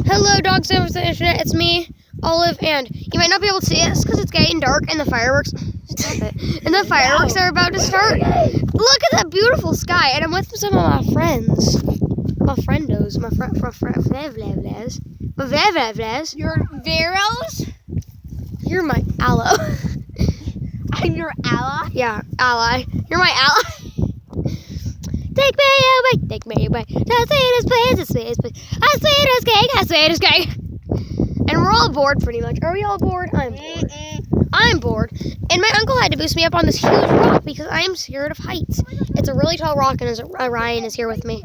Hello, dogs over the internet. It's me, Olive, and you might not be able to see us because it's getting dark and the fireworks. Stop it! And the fireworks are about to start. Look at that beautiful sky, and I'm with some of my friends, my friendos, my vlevlevs. Your Veros? You're my ally. I'm your ally? Yeah, ally. You're my ally. Take me away, take me away. The sweetest place, the sweetest place. I sweetest cake, I sweetest cake. And we're all bored pretty much. Are we all bored? I'm bored. I'm bored. And my uncle had to boost me up on this huge rock because I am scared of heights. It's a really tall rock and Ryan is here with me.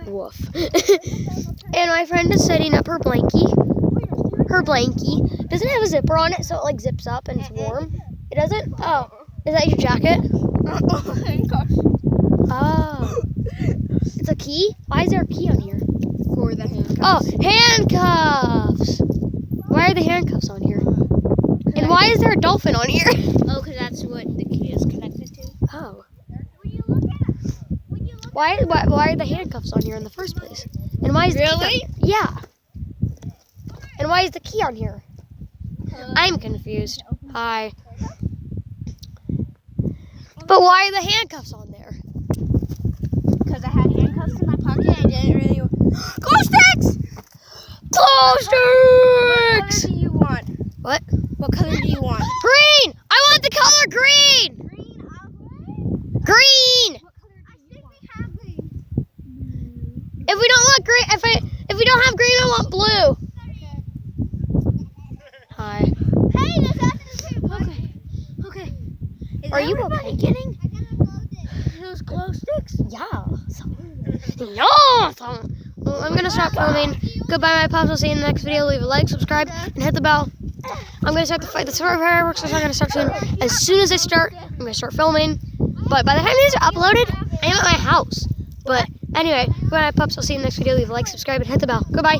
Woof. And my friend is setting up her blankie. Her blankie. Doesn't it have a zipper on it so it like zips up and it's warm? It doesn't? Oh. Is that your jacket? Oh. It's a key? Why is there a key on here? For the handcuffs. Oh, handcuffs! Why are the handcuffs on here? And why is there a dolphin on here? Oh, because that's what the key is connected to. Oh. Why are the handcuffs on here in the first place? And why is the key on, yeah. And why is the key on here? I'm confused. Hi. But why are the handcuffs on there? Because I had handcuffs in my pocket. I didn't really. Glow sticks! Glow What sticks! color do you want? What? What color do you want? Green! I want the color green! Green! What color do you want? We have green. If we don't want green, if we don't have green, I want blue. Hi. Hey, there's nothing to do. Okay. Are you okay, kidding? Those glow sticks? Yeah. Yeah. Well, I'm gonna stop filming. Goodbye, my pops. I'll see you in the next video. Leave a like, subscribe, and hit the bell. I'm gonna start the fight. The fireworks are gonna start soon. As soon as they start, I'm gonna start filming. But by the time these are uploaded, I am at my house. But anyway, goodbye, my pups. I'll see you in the next video. Leave a like, subscribe, and hit the bell. Goodbye.